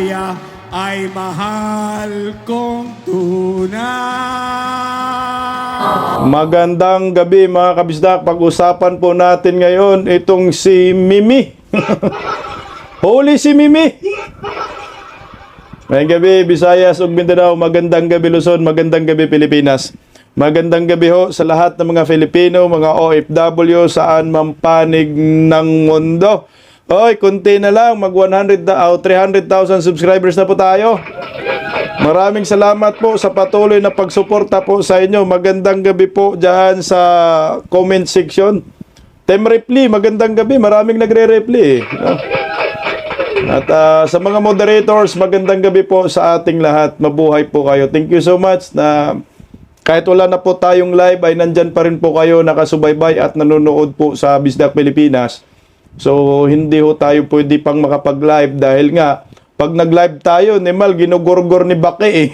Bisaya ay mahal kong tunay. Magandang gabi mga kabisdak. Pag-usapan po natin ngayon itong si Mimi. Holy si Mimi. Magandang gabi Visayas ug Mindanao. Magandang gabi Luzon. Magandang gabi Pilipinas. Magandang gabi ho sa lahat ng mga Filipino, mga OFW saan man panig ng mundo. Oy, kunti na lang, mag 300,000 subscribers na po tayo. Maraming salamat po sa patuloy na pagsuporta po sa inyo. Magandang gabi po dyan sa comment section. Tem Reply, magandang gabi. Maraming nagre-reply. No? At sa mga moderators, magandang gabi po sa ating lahat. Mabuhay po kayo. Thank you so much na kahit wala na po tayong live ay nandyan pa rin po kayo nakasubaybay at nanonood po sa Bisdak Pilipinas. So, hindi ho tayo pwede pang makapag-live dahil nga, pag nag-live tayo, ni Mal, ginugurgur ni Baki eh.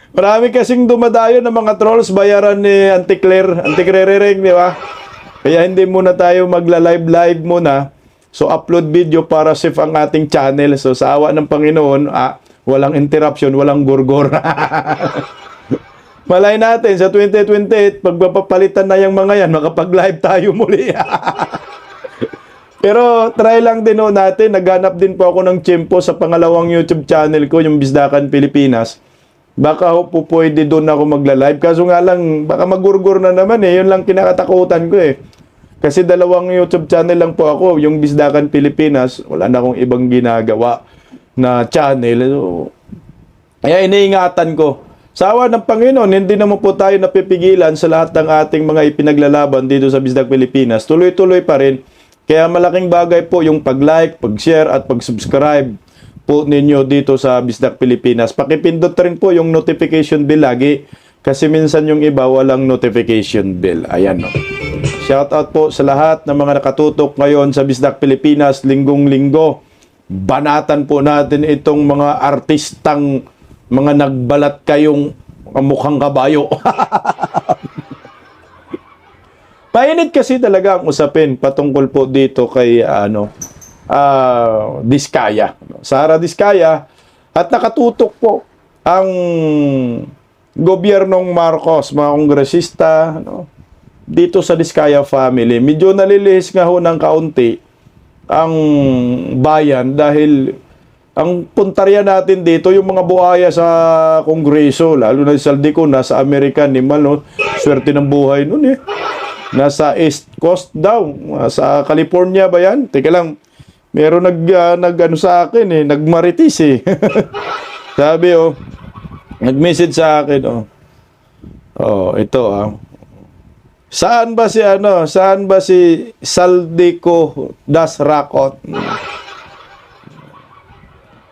Marami kasing dumadayo ng mga trolls, bayaran ni Auntie Claire Ring, di ba? Kaya hindi muna tayo magla-live muna. So, upload video para safe ang ating channel. So, sa awa ng Panginoon, walang interruption, walang gurgur. Malay natin, sa 2028, pagpapalitan na yung mga yan, makapag-live tayo muli. Pero try lang din natin, naghanap din po ako ng tiyempo sa pangalawang YouTube channel ko, yung Bisdakan Pilipinas. Baka po pwede doon ako magla-live. Kaso nga lang, baka magurgur na naman eh. Yun lang kinakatakutan ko eh. Kasi dalawang YouTube channel lang po ako, yung Bisdakan Pilipinas. Wala na akong ibang ginagawa na channel. So, kaya iniingatan ko. Sa awa ng Panginoon, hindi naman po tayo napipigilan sa lahat ng ating mga ipinaglalaban dito sa Bisdak Pilipinas. Tuloy-tuloy pa rin. Kaya malaking bagay po yung pag-like, pag-share at pag-subscribe po ninyo dito sa Bisdak Pilipinas. Pakipindot rin po yung notification bell lagi kasi minsan yung iba walang notification bell. Ayan no. Shout out po sa lahat ng mga nakatutok ngayon sa Bisdak Pilipinas linggong-linggo. Banatan po natin itong mga artistang mga nagbalat kayong mukhang kabayo. Mainit kasi talaga ang usapin patungkol po dito kay Diskaya. Sara Diskaya at nakatutok po ang gobyernong Marcos, mga kongresista dito sa Diskaya family. Medyo nalilihis nga ho ng kaunti ang bayan dahil ang puntarya natin dito, yung mga buhaya sa Kongreso, lalo na si Saldico, nasa Amerika, ni Mal, no? Swerte ng buhay nun eh. Nasa East Coast daw, sa California ba yan? Teka lang, meron nag-ano sa akin eh, nagmaritis eh. Sabi nag-message sa akin ito Saan ba si Saldico Das Rakot?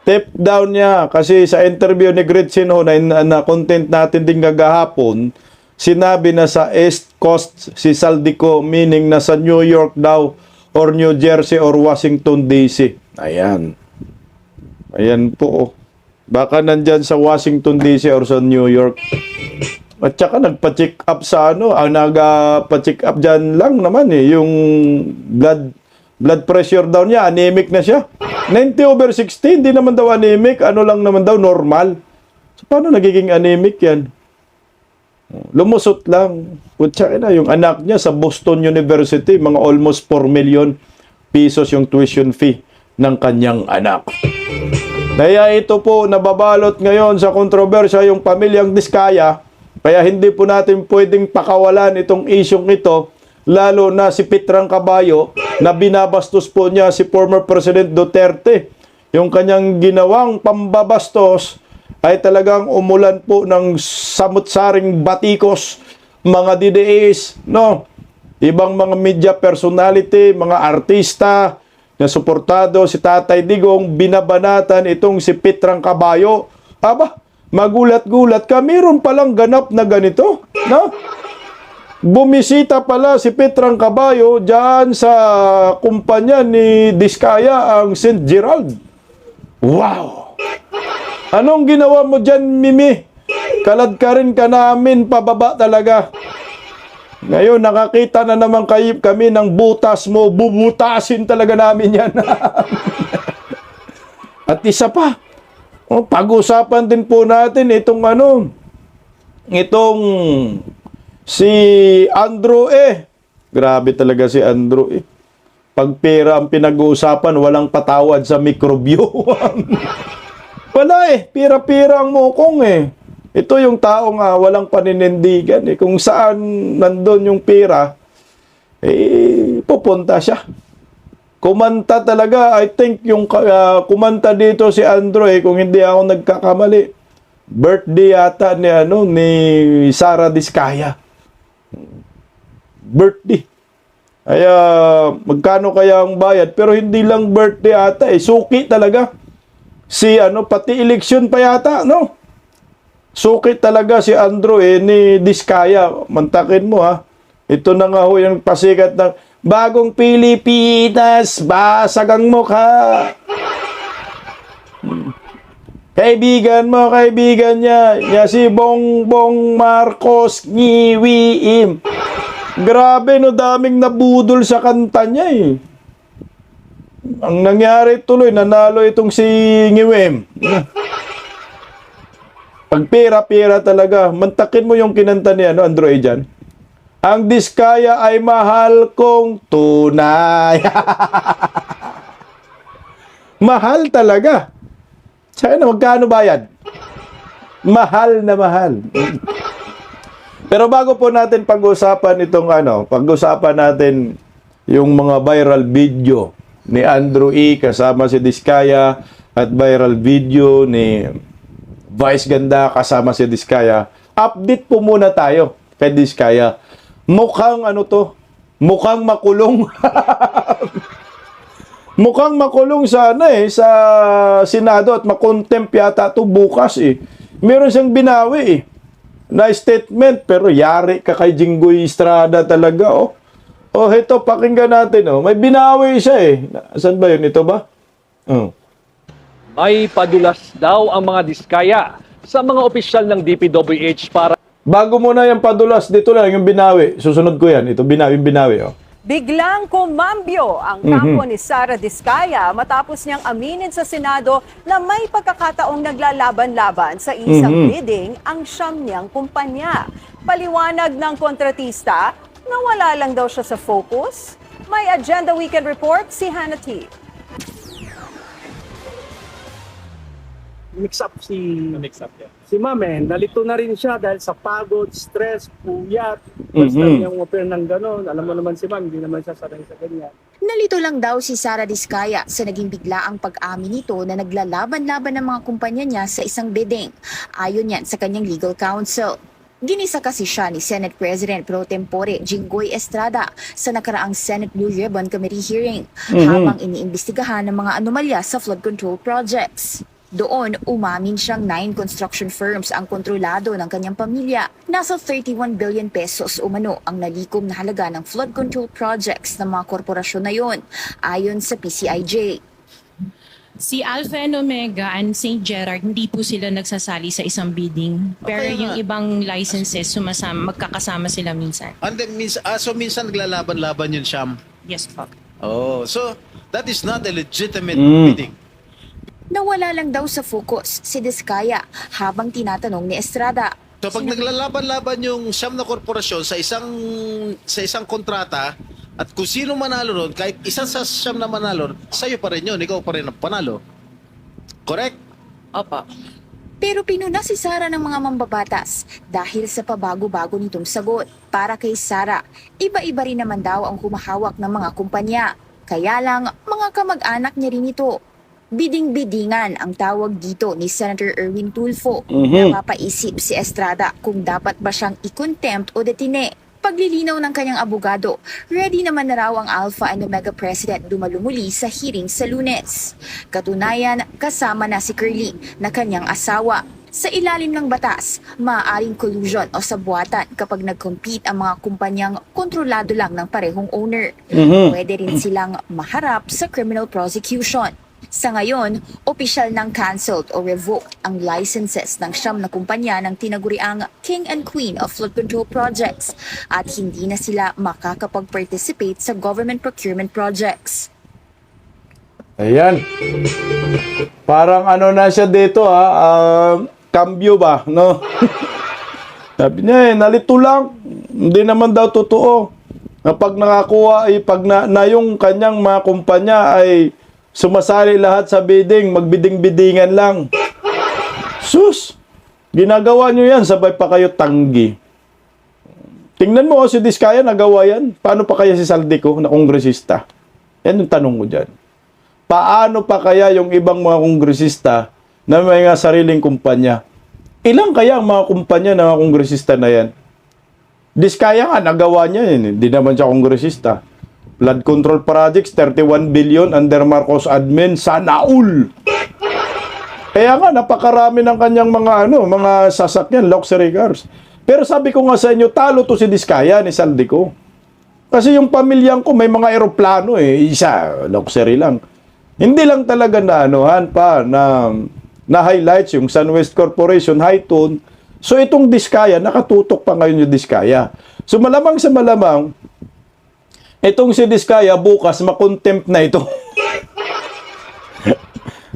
Tip down niya kasi sa interview ni Gretchen na content natin din gagahapon, sinabi na sa East Coast si Saldico, meaning na sa New York daw or New Jersey or Washington DC. Ayan. Ayan po. Baka nandyan sa Washington DC or sa New York. At saka nagpa-check up sa nagpa-check up dyan lang naman eh, yung blood pressure daw niya, anemic na siya. 90/60, hindi naman daw anemic, lang naman daw, normal. So, paano nagiging anemic yan? Lumusot lang. Kutsa na, yung anak niya sa Boston University, mga almost 4 million pesos yung tuition fee ng kanyang anak. Kaya ito po, nababalot ngayon sa kontrobersya yung pamilyang Diskaya, kaya hindi po natin pwedeng pakawalan itong isyong ito, lalo na si Pitrang Caballo na binabastos po niya si former President Duterte. Yung kanyang ginawang pambabastos ay talagang umulan po ng samut-saring batikos, mga DDS, ibang mga media personality, mga artista na suportado si Tatay Digong, binabanatan itong si Pitrang Caballo. Magulat-gulat ka, meron palang ganap na ganito, Bumisita pala si Pitrang Caballo dyan sa kumpanya ni Diskaya, ang St. Gerald. Wow! Anong ginawa mo dyan, Mimi? Kaladkarin ka namin pababa talaga. Ngayon, nakakita na naman kami ng butas mo. Bubutasin talaga namin yan. At isa pa, pag-usapan din po natin itong si Andrew Grabe talaga si Andrew Pag pera ang pinag-uusapan, walang patawad sa mikrobyo. Wala pira-pira ang mukong Ito yung taong walang paninindigan Kung saan nandun yung pera, pupunta siya. Kumanta talaga, I think yung kumanta dito si Andrew kung hindi ako nagkakamali. Birthday yata ni Sara Diskaya. Birthday. Kaya magkano kaya ang bayad? Pero hindi lang birthday ata suki talaga. Pati eleksyon pa yata, no? Suki talaga si Andrew ni Diskaya. Mantakin mo Ito na nga ho yung pasikat ng Bagong Pilipinas, basag ang mukha. Kaibigan niya si Bongbong Marcos ngiwiim. Grabe daming nabudol sa kanta niya Ang nangyari tuloy, nanalo itong si Ngiwem. Pag pera-pera talaga, mantakin mo yung kinanta ni Andrew dyan. Ang Diskaya ay mahal kong tunay. Mahal talaga. Sana magkano bayad? Mahal na mahal. Pero bago po natin pag-usapan pag-usapan natin yung mga viral video ni Andrew kasama si Diskaya at viral video ni Vice Ganda kasama si Diskaya. Update po muna tayo kay Diskaya. Mukhang mukhang makulong. Mukhang makulong sana sa Senado at makontempt yata ito bukas Meron siyang binawi na statement pero yari ka kay Jinggoy Estrada talaga ito pakinggan natin May binawi siya Saan ba yun? Ito ba? May padulas daw ang mga Diskaya sa mga opisyal ng DPWH para Bago mo na yung padulas, dito lang yung binawi. Susunod ko yan. Ito, binawi. Biglang kumambyo ang kampo ni Sara Diskaya matapos niyang aminin sa Senado na may pagkakataong naglalaban-laban sa isang bidding ang siyam niyang kumpanya. Paliwanag ng kontratista na wala lang daw siya sa focus. May Agenda Weekend Report si Hannah T. Mix up si Ma'am nalito na rin siya dahil sa pagod, stress, puyat. Basta yung open ng gano'n. Alam mo naman si Ma'am, hindi naman siya sanay sa ganyan. Nalito lang daw si Sara Diskaya sa naging biglaang pag-amin nito na naglalaban-laban ng mga kumpanya niya sa isang bidding. Ayon yan sa kanyang legal counsel. Ginisa kasi siya ni Senate President Pro Tempore Jinggoy Estrada sa nakaraang Senate Blue Ribbon Committee hearing habang iniimbestigahan ng mga anomalya sa flood control projects. Doon, umamin siyang 9 construction firms ang kontrolado ng kanyang pamilya. Nasa 31 billion pesos umano ang nalikom na halaga ng flood control projects ng mga korporasyon na yon, ayon sa PCIJ. Si Alpha and Omega and St. Gerard, hindi po sila nagsasali sa isang bidding. Pero Okay, yung ibang licenses, magkakasama sila minsan. And then, so minsan naglalaban-laban yun, Sham. Yes po. Oh, so that is not a legitimate bidding. Nawala lang daw sa focus si Diskaya habang tinatanong ni Estrada. So pag naglalaban-laban yung siyam na korporasyon sa isang kontrata at kung sino manalo ron, kahit isa sa siyam na manalo, sa'yo pa rin yun, ikaw pa rin ang panalo. Correct? Opo. Pero pinuna si Sara ng mga mambabatas dahil sa pabago-bago nitong sagot. Para kay Sara, iba-iba rin naman daw ang humahawak ng mga kumpanya. Kaya lang, mga kamag-anak niya rin ito. Biding-bidingan ang tawag dito ni Senator Erwin Tulfo. Napapaisip si Estrada kung dapat ba siyang i-contempt o detine. Paglilinaw ng kanyang abogado, ready naman na raw ang Alpha and Omega President dumalumuli sa hearing sa Lunes. Katunayan, kasama na si Curly na kanyang asawa. Sa ilalim ng batas, maaaring collusion o sabuatan kapag nag-compete ang mga kumpanyang kontrolado lang ng parehong owner. Pwede rin silang maharap sa criminal prosecution. Sa ngayon, opisyal ng cancelled o revoked ang licenses ng 9 na kumpanya ng tinaguriang King and Queen of Flood Control Projects at hindi na sila makakapag-participate sa government procurement projects. Ayan. Parang ano na siya dito cambio ba, no? Sabi niya nalito lang. Hindi naman daw totoo. Pag nakakuha, pag na yung kanyang mga kumpanya ay sumasali lahat sa bidding, magbiding-bidingan lang. Sus! Ginagawa nyo yan, sabay pa kayo tanggi. Tingnan mo, si Diskaya nagawa yan. Paano pa kaya si Saldico na kongresista? Yan yung tanong ko dyan. Paano pa kaya yung ibang mga kongresista na may nga sariling kumpanya? Ilang kaya ang mga kumpanya na mga kongresista na yan? Diskaya nga, nagawa niya yun. Hindi naman siya kongresista. Flood control projects, 31 billion under Marcos admin, sana all. Kaya nga, napakarami ng kanyang mga sasakyan, luxury cars. Pero sabi ko nga sa inyo, talo to si Diskaya ni Saldico. Kasi yung pamilyang ko, may mga eroplano isa, luxury lang. Hindi lang talaga na highlights yung SunWest Corporation, Hightone. So itong Diskaya, nakatutok pa ngayon yung Diskaya. So malamang sa malamang, itong si Diskaya bukas makontempt na ito.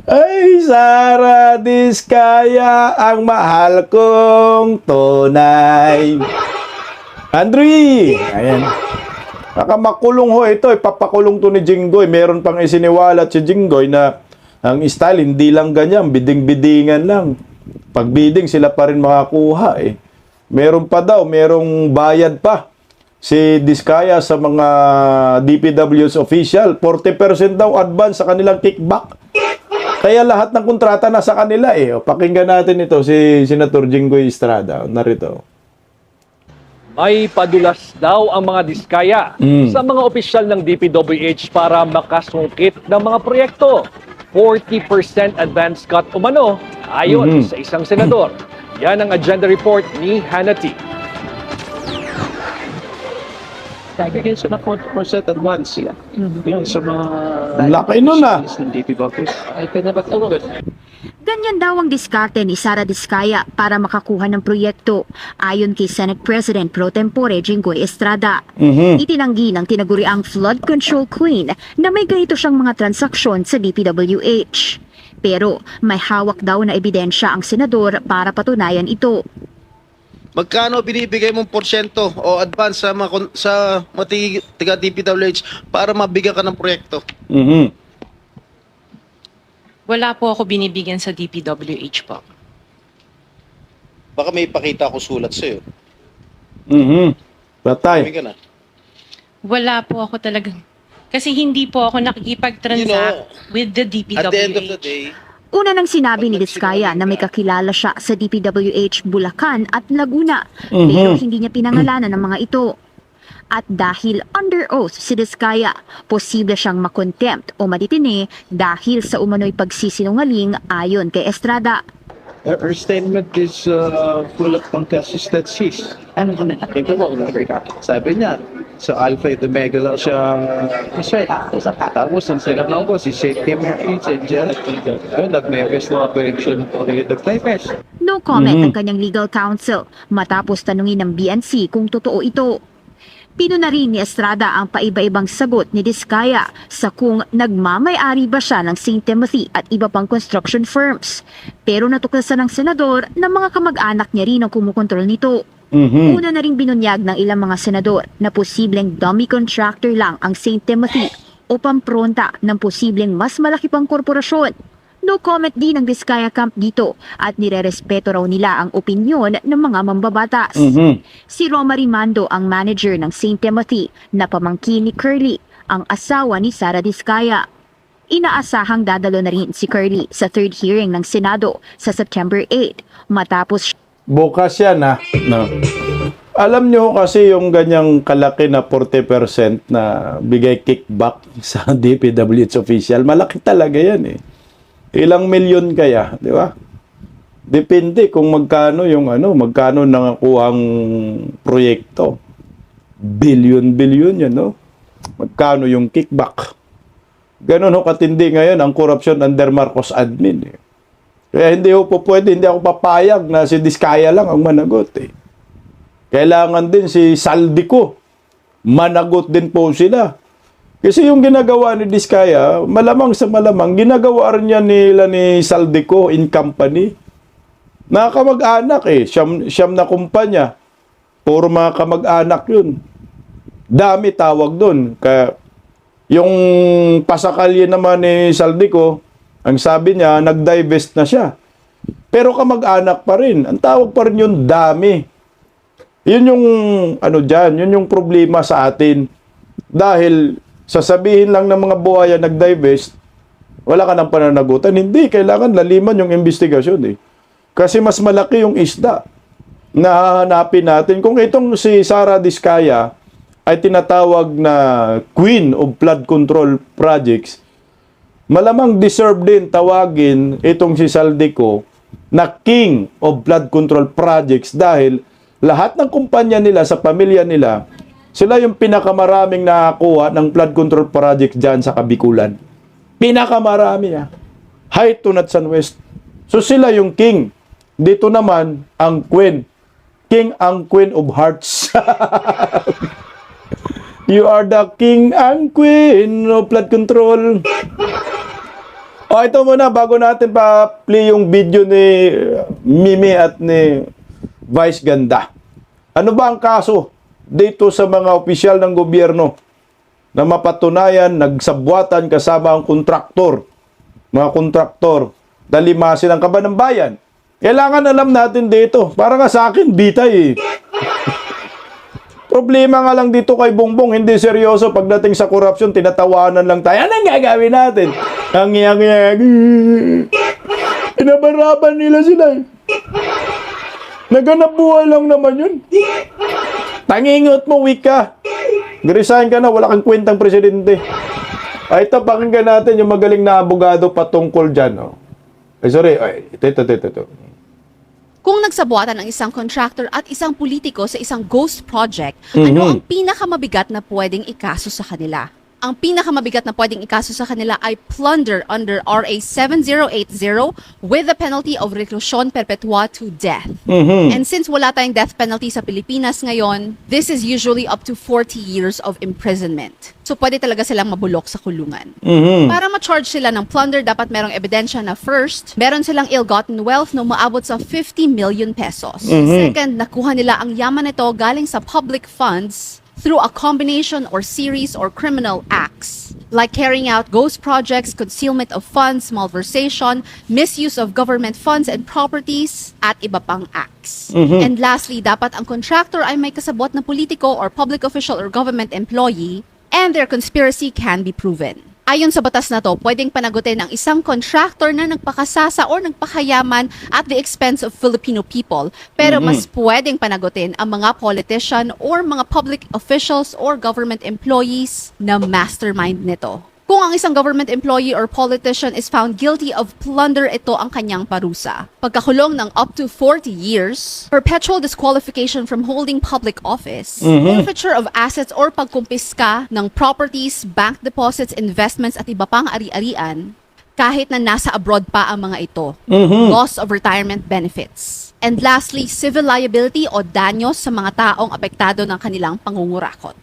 Ay, Sara Diskaya, ang mahal kong tunay. Andri! Ayan. Baka makulong ho ito. Ipapakulong to ni Jinggoy. Meron pang isiniwalat si Jinggoy na ang style hindi lang ganyan, biding-bidingan lang. Pag bidding, sila pa rin makakuha Meron pa daw, merong bayad pa si Diskaya sa mga DPW's official. 40% daw advance sa kanilang kickback. Kaya lahat ng kontrata nasa kanila Pakinggan natin ito si Senator Jinggoy Estrada. Narito. May padulas daw ang mga Diskaya sa mga opisyal ng DPWH para makasungkit ng mga proyekto. 40% advance cut umano ayon sa isang senador. Yan ang agenda report ni Hannity. Bigyan siya na 40% advance sila. Yun sa mga... Laki nun ng DPWH. Ay, pinapatulog. Ganyan daw ang diskarte ni Sara Diskaya para makakuha ng proyekto ayon kay Senate President Pro Tempore Jinggoy Estrada. Itinanggi ng tinaguriang flood control queen na may ganito siyang mga transaksyon sa DPWH. Pero may hawak daw na ebidensya ang senador para patunayan ito. Magkano binibigay mong porsyento o advance sa mga tiga DPWH para mabigyan ka ng proyekto? Wala po ako binibigyan sa DPWH po. Baka may ipakita ako sulat sa'yo. Patay. Sabi ka na. Wala po ako talagang... Kasi hindi po ako nakikipag-transact with the DPWH. At the end of the day, Una nang sinabi ni Diskaya na may kakilala siya sa DPWH Bulacan at Laguna, pero hindi niya pinangalanan ng mga ito. At dahil under oath si Diskaya, posible siyang makontempt o maditine dahil sa umano'y pagsisinungaling ayon kay Estrada. Her statement is full of inconsistencies. Ano ko na? Sabi niya, sa Alpha and Omega lang siya kasi tapos ang sinabi ko si Safety Marines and Janet nag-meres mga correction for the claimers. No comment ang kanyang legal counsel matapos tanungin ng BNC kung totoo ito. Pino na rin ni Estrada ang paiba-ibang sagot ni Diskaya sa kung nagmamay-ari ba siya ng St. Timothy at iba pang construction firms. Pero natuklasan ng senador na mga kamag-anak niya rin ang kumukontrol nito. Una na rin binunyag ng ilang mga senador na posibleng dummy contractor lang ang St. Timothy o pampronta ng posibleng mas malaki pang korporasyon. No comment din ng Diskaya Camp dito at nirerespeto raw nila ang opinyon ng mga mambabatas. Si Roma Rimando ang manager ng St. Timothy na pamangkin ni Curly, ang asawa ni Sara Diskaya. Inaasahang dadalo na rin si Curly sa third hearing ng Senado sa September 8 matapos Bukas yan no. Alam nyo kasi yung ganyang kalaki na 40% na bigay kickback sa DPWH official, malaki talaga yan Ilang milyon kaya, di ba? Depende kung magkano yung magkano nangakuhang proyekto. Billion yan, no? Magkano yung kickback? Ganun ho katindi ngayon ang korupsyon under Marcos admin. Eh. Kaya hindi ako papayag na si Diskaya lang ang managot. Eh. Kailangan din si Saldico. Managot din po sila. Kasi yung ginagawa ni Diskaya, malamang sa malamang, ginagawa rin niya nila ni Saldico in company. Nakakamag-anak eh. Siyam na kumpanya. Puro mga kamag-anak yun. Dami tawag doon. Kaya yung pasakalye naman ni Saldico, ang sabi niya, nag-divest na siya. Pero kamag-anak pa rin. Ang tawag pa rin yun, dami. Yun yung, yun yung problema sa atin. Dahil, sasabihin lang ng mga buhaya nag-divest, wala ka ng pananagutan. Hindi, kailangan laliman yung investigasyon eh. Kasi mas malaki yung isda na hahanapin natin. Kung itong si Sara Diskaya ay tinatawag na Queen of Flood Control Projects, malamang deserve din tawagin itong si Saldico na King of Flood Control Projects dahil lahat ng kumpanya nila sa pamilya nila, sila yung pinakamaraming nakakuha ng flood control projects dyan sa Kabikulan. Pinakamarami ah. High to North and West. So sila yung king. Dito naman ang queen. King ang queen of hearts. You are the king and queen of flood control. O ito muna, bago natin pa-play yung video ni Mimi at ni Vice Ganda. Ano ba ang kaso dito sa mga opisyal ng gobyerno na mapatunayan, nagsabwatan kasama ang kontraktor, mga kontraktor, dalimasin ang kaban ng bayan? Kailangan alam natin dito. Para nga sa akin, bitay eh. Problema nga lang dito kay Bongbong, hindi seryoso. Pagdating sa korupsyon, tinatawanan lang tayo. Anong gagawin natin? Ang ngiyag-ngiyag. Inabaraban nila sila eh. Naganap buhay lang naman yun. Tangingot mo, wika. Resign ka na, wala kang kwentang presidente. Ay, ito, pakinggan natin yung magaling na abogado patungkol dyan. Oh. Ay, sorry. Ay, ito. Kung nagsabuatan ang isang contractor at isang politiko sa isang ghost project, ano ang pinakamabigat na pwedeng ikaso sa kanila? Ang pinakamabigat na pwedeng ikaso sa kanila ay plunder under RA 7080 with the penalty of reclusion perpetua to death. And since wala tayong death penalty sa Pilipinas ngayon, this is usually up to 40 years of imprisonment. So pwede talaga silang mabulok sa kulungan. Para ma-charge sila ng plunder, dapat merong ebidensya na first, meron silang ill-gotten wealth na umaabot sa 50 million pesos. Second, nakuha nila ang yaman nito galing sa public funds through a combination or series or criminal acts like carrying out ghost projects, concealment of funds, malversation, misuse of government funds and properties, at iba pang acts. And lastly, dapat ang contractor ay may kasabot na politiko or public official or government employee and their conspiracy can be proven. Ayon sa batas na to, pwedeng panagutin ang isang contractor na nagpakasasa or nagpakayaman at the expense of Filipino people. Pero mas pwedeng panagutin ang mga politician or mga public officials or government employees na mastermind nito. Kung ang isang government employee or politician is found guilty of plunder, ito ang kanyang parusa. Pagkakulong ng up to 40 years, perpetual disqualification from holding public office, forfeiture of assets or pagkumpiska ng properties, bank deposits, investments at iba pang ari-arian, kahit na nasa abroad pa ang mga ito, loss of retirement benefits. And lastly, civil liability o danyos sa mga taong apektado ng kanilang pangungurakot.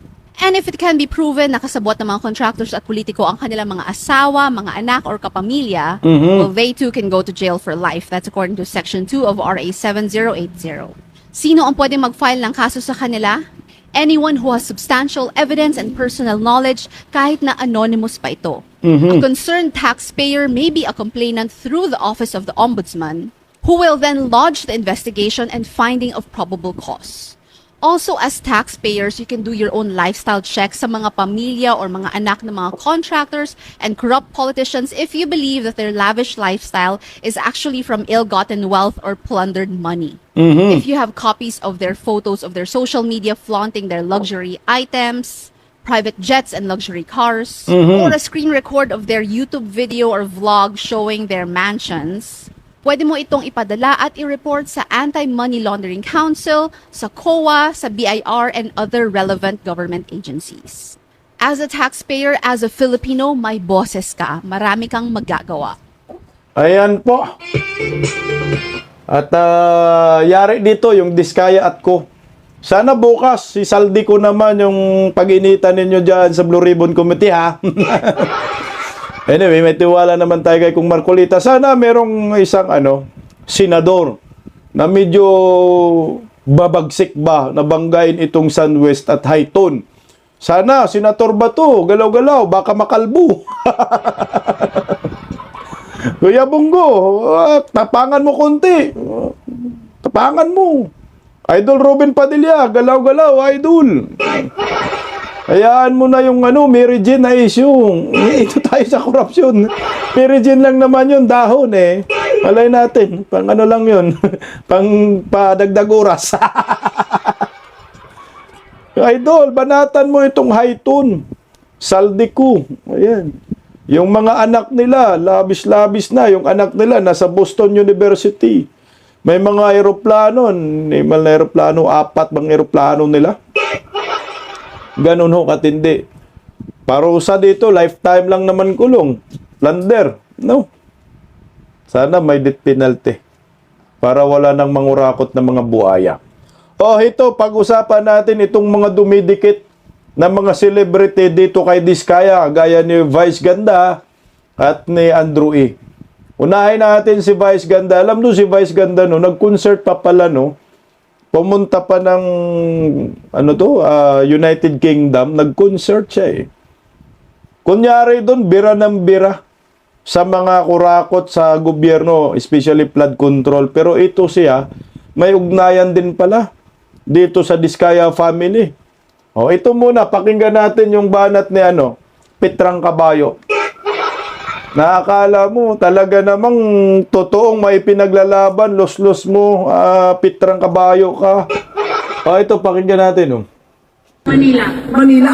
And if it can be proven na kasabot ng mga contractors at politiko ang kanilang mga asawa, mga anak, or kapamilya, well, they too can go to jail for life. That's according to Section 2 of RA 7080. Sino ang pwedeng mag-file ng kaso sa kanila? Anyone who has substantial evidence and personal knowledge, kahit na anonymous pa ito. A concerned taxpayer may be a complainant through the Office of the Ombudsman, who will then lodge the investigation and finding of probable cause. Also, as taxpayers, you can do your own lifestyle checks sa mga pamilya or mga anak ng mga contractors and corrupt politicians if you believe that their lavish lifestyle is actually from ill-gotten wealth or plundered money. If you have copies of their photos of their social media flaunting their luxury items, private jets and luxury cars, or a screen record of their YouTube video or vlog showing their mansions, pwede mo itong ipadala at i-report sa Anti-Money Laundering Council, sa COA, sa BIR, and other relevant government agencies. As a taxpayer, as a Filipino, may boses ka. Marami kang magagawa. Ayan po. At yari dito yung Diskaya at ko. Sana bukas, si Saldi ko naman yung pag-initan ninyo dyan sa Blue Ribbon Committee, ha? Anyway, may tiwala naman tayo kay Kung Marcolita. Sana merong isang senador na medyo babagsik ba na banggain itong Sunwest at Highton. Sana, Senator Bato, galaw-galaw, baka makalbo. Kuya Bungo, tapangan mo konti. Tapangan mo. Idol Robin Padilla, galaw-galaw, idol. Hayaan mo na yung Mary Jane na issue. Ito tayo sa korupsyon. Mary Jane lang naman yun, dahon eh. Malay natin, pang lang yun. Pang padagdag oras. Idol, banatan mo itong Highton. Saldico. Ayan. Yung mga anak nila, labis-labis na. Yung anak nila, nasa Boston University. May mga aeroplano. May aeroplano, 4 bang aeroplano nila. Ganun ho katindi. Parusa dito, lifetime lang naman kulong. Plunder. No. Sana may death penalty. Para wala nang mangurakot na mga buhaya. Ito, pag-usapan natin itong mga dumidikit na mga celebrity dito kay Diskaya, gaya ni Vice Ganda at ni Andrew E. Unahin natin si Vice Ganda. Alam mo si Vice Ganda, nag-concert pa pala, pumunta pa ng, United Kingdom, nag-concert siya eh. Kunyari doon, bira ng bira sa mga kurakot sa gobyerno, especially flood control. Pero ito siya, may ugnayan din pala dito sa Diskaya family. Ito muna, pakinggan natin yung banat ni Pitrang Kabayo. Nakakala mo, talaga namang totoong may pinaglalaban, los-los mo, Pitrang Kabayo ka. Ito, pakinggan natin. Manila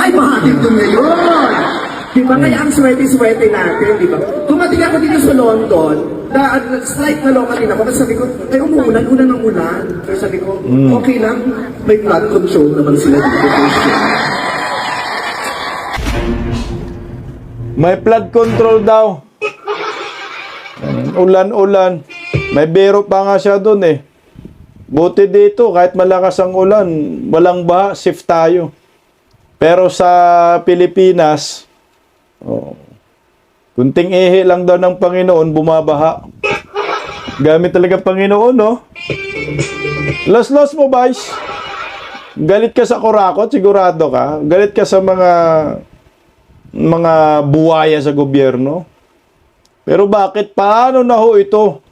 ay bahagin ko ngayon. Diba? Kaya ang swerte-swerte natin, diba? Tumating ako dito sa London, slight na local ako, kasi sabi ko, ay umuulan ng ulan. Pero sabi ko, okay lang, may flood control naman sila dito. May flood control daw. Ulan-ulan. May biro pa nga siya doon eh. Buti dito, kahit malakas ang ulan, walang baha, safe tayo. Pero sa Pilipinas, kunting ihi lang daw ng Panginoon, bumabaha. Gamit talaga Panginoon, no? Los-los mo, Vice. Galit ka sa kurakot, sigurado ka. Galit ka sa mga buwaya sa gobyerno. Pero bakit? Paano na ho ito?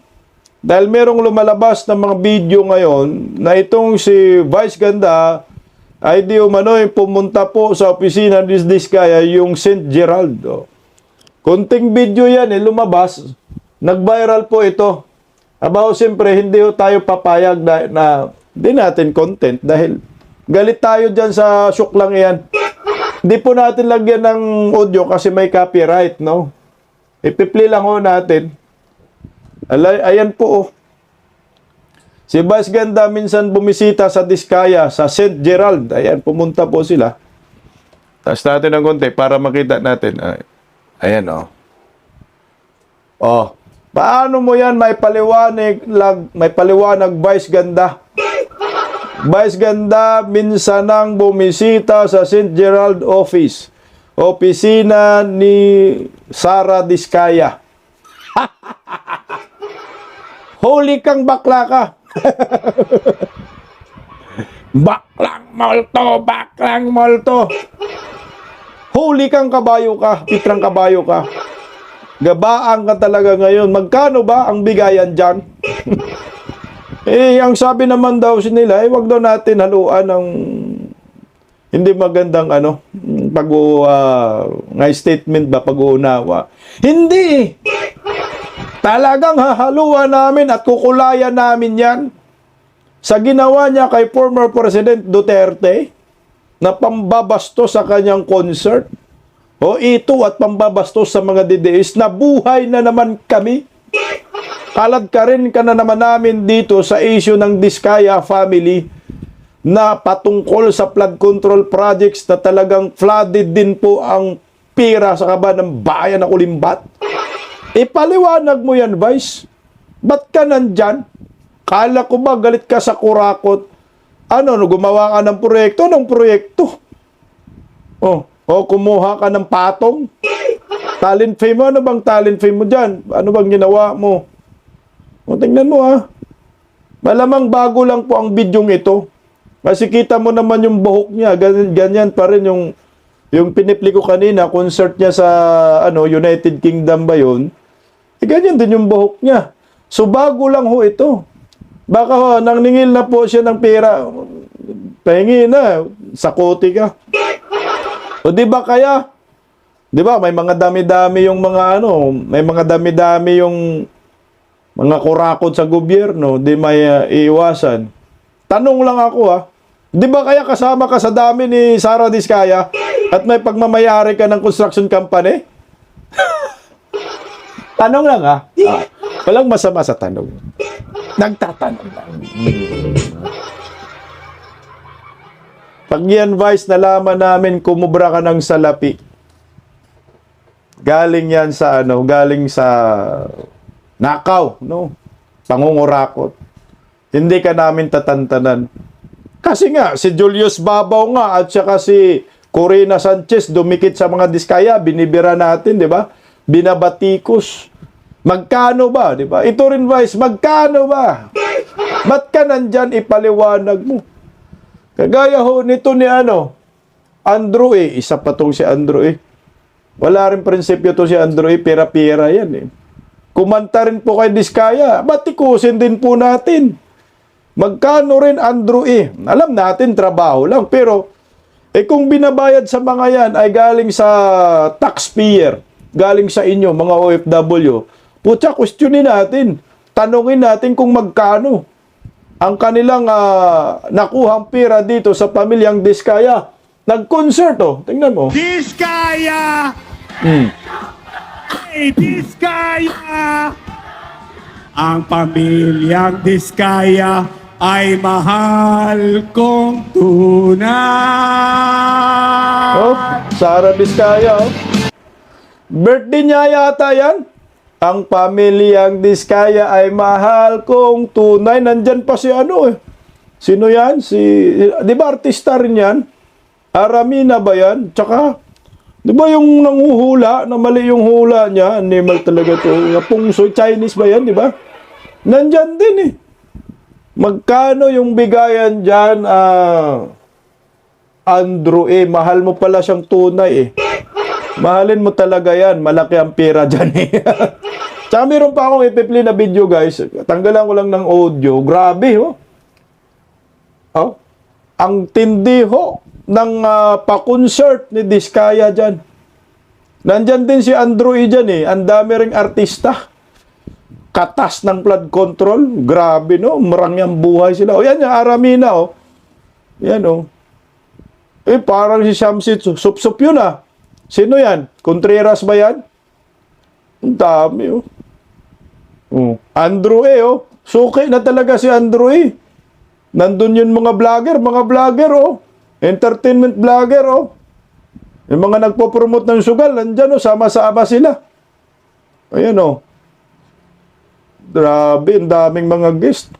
Dahil merong lumalabas na mga video ngayon na itong si Vice Ganda ay di umano'y pumunta po sa opisina ni Diskaya, yung St. Gerald. Kunting video yan lumabas. Nag-viral po ito. Siyempre, hindi tayo papayag na di natin content dahil galit tayo dyan sa syuklang yan. Hindi po natin lagyan ng audio kasi may copyright, no? Ipipli lang ho natin. Ayan po. Si Vice Ganda minsan bumisita sa Diskaya, sa St. Gerald. Ayan, pumunta po sila. Taas natin ng konti para makita natin. Ayan, paano mo yan may paliwanag Vice Ganda? Vice Ganda minsan nang bumisita sa St. Gerald office. Opisina ni Sara Diskaya. Holy kang bakla ka. Baklang molto. Holy kang kabayo ka, Pitrang Kabayo ka. Gabaan ka talaga ngayon. Magkano ba ang bigayan dyan? Ang sabi naman daw nila, wag daw natin haluan ng hindi magandang statement ba, pag-uunawa. Hindi. Talagang hahaluan namin at kukulayan namin yan sa ginawa niya kay former President Duterte na pambabastos sa kanyang concert. Ito at pambabastos sa mga DDS na buhay na naman kami. Kalad ka rin ka na naman namin dito sa issue ng Diskaya family. na patungkol sa flood control projects na talagang flooded din po ang pira sa kaba ng bayan ng Ulimbat? Ipaliwanag mo yan, Vice. Ba't ka nandyan? Kala ko ba galit ka sa kurakot? Ano, gumawa ka ng proyekto? Anong proyekto? Kumuha ka ng patong? Talent fame mo? Ano bang talent fame mo dyan? Ano bang ginawa mo? Tingnan mo Malamang bago lang po ang bidyong ito. Kasi kita mo naman yung buhok niya. Ganyan pa rin yung pinipli ko kanina, concert niya sa United Kingdom ba yun? Ganyan din yung buhok niya. So bago lang ho ito. Baka nangningil na po siya ng pera. Pahingi na, sakote ka. O di ba kaya? Di ba may mga dami-dami yung mga may mga dami-dami yung mga kurakot sa gobyerno, di may iiwasan. Tanong lang ako di ba kaya kasama ka sa dami ni Sara Diskaya at may pagmamayari ka ng construction company? Tanong lang walang masama sa tanong. Nagtatanong lang. Pag yan, Vice, nalaman namin kumubra ka ng salapi. Galing yan sa galing sa nakaw, pangungurakot. Hindi ka namin tatantanan. Kasi nga, si Julius Babaw nga at saka si Corina Sanchez dumikit sa mga Diskaya, binibira natin, di ba? Binabatikos. Magkano ba, di ba? Ito rin, Vice, magkano ba? Ba't ka nandyan, ipaliwanag mo? Kagaya ho nito ni Andrew isa pa tong si Andrew Wala rin prinsipyo to si Andrew pera-pera yan Kumanta rin po kay Diskaya, batikusin din po natin. Magkano rin Andrew Alam natin, trabaho lang. Pero, kung binabayad sa mga yan ay galing sa taxpayer, galing sa inyo, mga OFW, putya, questionin natin. Tanungin natin kung magkano ang kanilang nakuhang pera dito sa pamilyang Diskaya. Nag-concert, tingnan mo. Diskaya! Hey, Diskaya! Ang pamilyang Diskaya ay mahal kong tunay. Sara Diskaya. Birthday niya yata yan. Ang pamilyang Diskaya ay mahal kong tunay. Nandyan pa si Sino yan? Di ba artista rin yan? Aramina ba yan? Tsaka, di ba yung nanguhula, na mali yung hula niya? Animal talaga to. Pungso, Chinese ba yan, di ba? Nandyan din Magkano yung bigayan dyan? Andrew mahal mo pala siyang tunay Mahalin mo talaga yan. Malaki ang pera dyan Tsaka meron pa akong ipi-play na video, guys. Tanggalan ko lang ng audio. Grabe, Ang tindi, ng pa-concert ni Diskaya dyan. Nandyan din si Andrew dyan, Ang dami ring artista. Katas ng flood control. Grabe, Marangyang buhay sila. Yan yung Aramina, Yan, parang si Shamsi Sup-Sup yun, Sino yan? Contreras ba yan? Ang dami, Andrew Suki na talaga si Andrew Nandun yun mga vlogger, entertainment vlogger, Yung mga nagpo-promote ng sugal, nandyan, sama-sama sila. Ayan, Grabe, ang daming mga guest.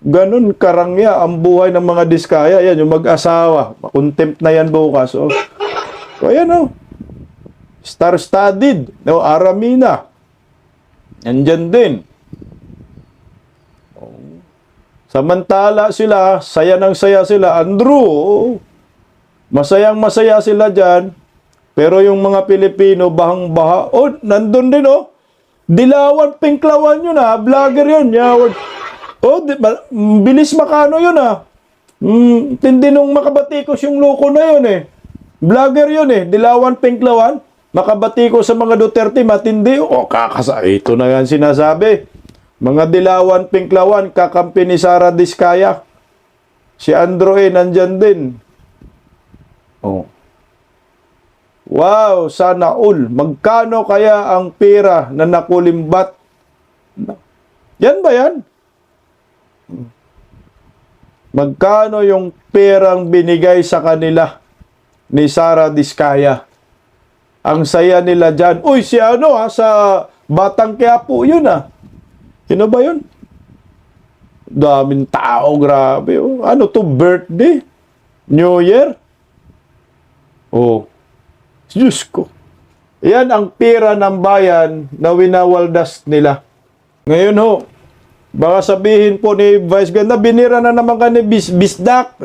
Ganun karangya ang buhay ng mga Diskaya. Ayan, yung mag-asawa. Makontempt na yan bukas, Ayan, Star-studded. Aramina. Nandyan din. Samantala sila, saya ng saya sila. Andrew, masayang-masaya sila dyan. Pero yung mga Pilipino, bahang-baha. Nandun din, Dilawan, Pinklawan yun, Vlogger yun. Bilis Makano yun, Tindi nung Makabatikos yung loko na yun, Vlogger yun, Dilawan, Pinklawan. Makabatikos sa mga Duterte, matindi. Ito na yan sinasabi. Mga Dilawan, Pinklawan, kakampi ni Sara Diskaya. Si Andrew nandyan din. Wow, sana all. Magkano kaya ang pera na nakulimbat? Yan ba yan? Magkano yung perang binigay sa kanila ni Sara Diskaya? Ang saya nila dyan. Uy, si ano ha, sa Batang Quiapo yun ha. Sino ba yun? Daming tao, grabe. Oh. Ano to, birthday? New Year? Oh, Diyos ko. Yan ang pera ng bayan na winawaldas nila. Ngayon ho, baka sabihin po ni Vice Ganda, binira na naman ka ni Bisdak.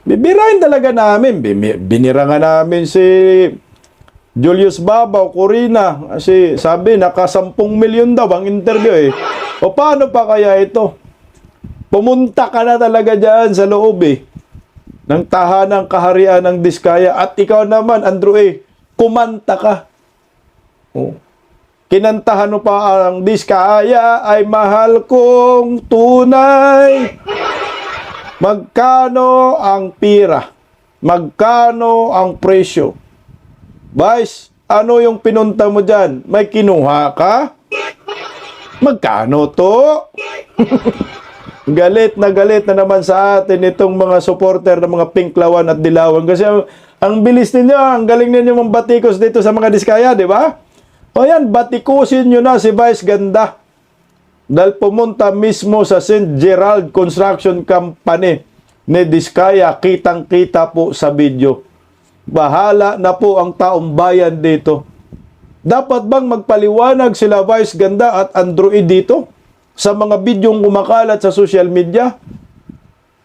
Bibirahin talaga namin. Binira nga namin si Julius Babaw, Corina. Kasi sabi, naka 10 milyon daw ang interview eh. O paano pa kaya ito? Pumunta ka na talaga dyan sa loob eh. Ng tahanang kaharian ng Diskaya. At ikaw naman, Andrew kumanta ka. Oh. Kinantahan mo pa ang Diskaya ay mahal kong tunay. Magkano ang pira? Magkano ang presyo? Vice, ano yung pinunta mo dyan? May kinuha ka? Magkano to? Galit na naman sa atin itong mga supporter ng mga Pinklawan at Dilawan. Kasi ang bilis ninyo, ang galing ninyo mambatikos dito sa mga Diskaya, di ba? O yan, batikusin nyo na si Vice Ganda. Dahil pumunta mismo sa St. Gerald Construction Company ni Diskaya, kitang-kita po sa video. Bahala na po ang taong bayan dito. Dapat bang magpaliwanag sila Vice Ganda at Andrew dito sa mga bidyong kumakalat sa social media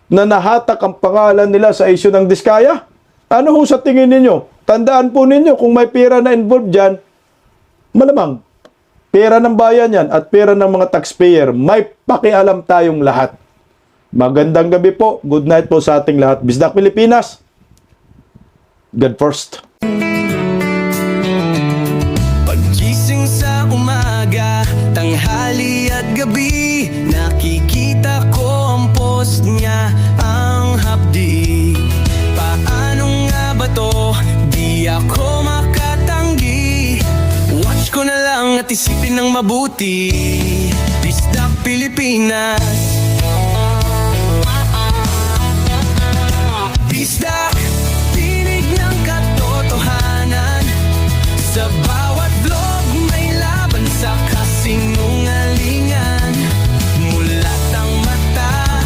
na nahatak ang pangalan nila sa issue ng Diskaya? Ano ho sa tingin ninyo? Tandaan po ninyo kung may pera na involved dyan, malamang pera ng bayan yan at pera ng mga taxpayer. May pakialam tayong lahat. Magandang gabi po. Good night po sa ating lahat. Bisdak Pilipinas. God first. Paggising sa umaga, tanghali at gabi, nakikita ko ang post niya, ang hapdi. Paano nga ba to? Di ako makatanggi. Watch ko na lang at isipin ng mabuti. Bisdak Pilipinas. Bisdak, tinig ng katotohanan. Sa bawat vlog may laban sa kasinungalingan. Mulat ang mata,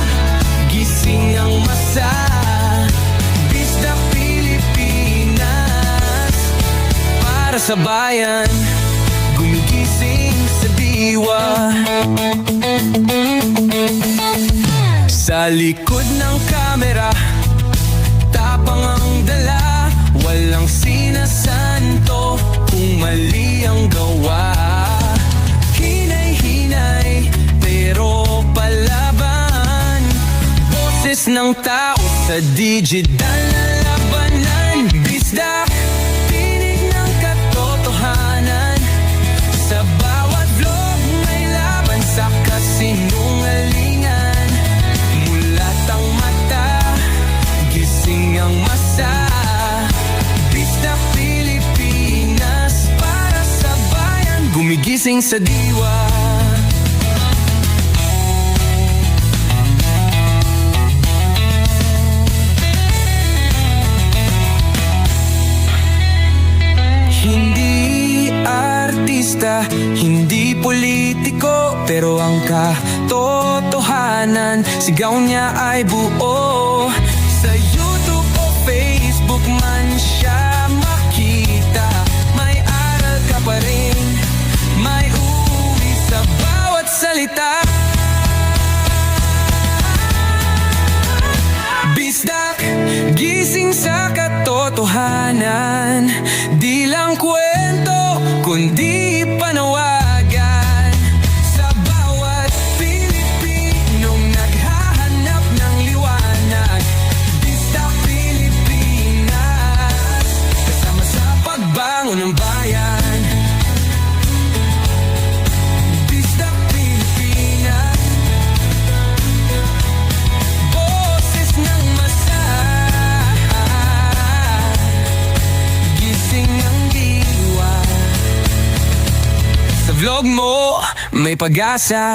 gising ang masa. Bisdak Pilipinas, para sa bayan, gumigising sa diwa. Sa likod ng kamera, tapang ang dala, walang sinasanto kung mali ang gawa. Hinay-hinay, pero palaban. Boses ng tao sa digital na labanan. Bisdak, tinig ng katotohanan. Sa bawat vlog may laban sa kasinungalingan. Mulat ang mata, gising ang masa. Bisdak Pilipinas, para sa bayan, gumigising sa diwa. Hindi artista, hindi politiko, pero ang katotohanan, sigaw niya ay buo. Sa YouTube o Facebook man siya makita, may aral ka pa rin, may uwi sa bawat salita. Bisdak, gising sa katotohanan. Di lang kwento, kundi panawagan. Sa bawat Pilipinong naghahanap ng liwanag. Bisdak Pilipinas, kasama sa pagbangon ng bayan. Bisdak Pilipinas, boses ng masa. Gising ang diwa. Sa vlog mo, may pag-asa.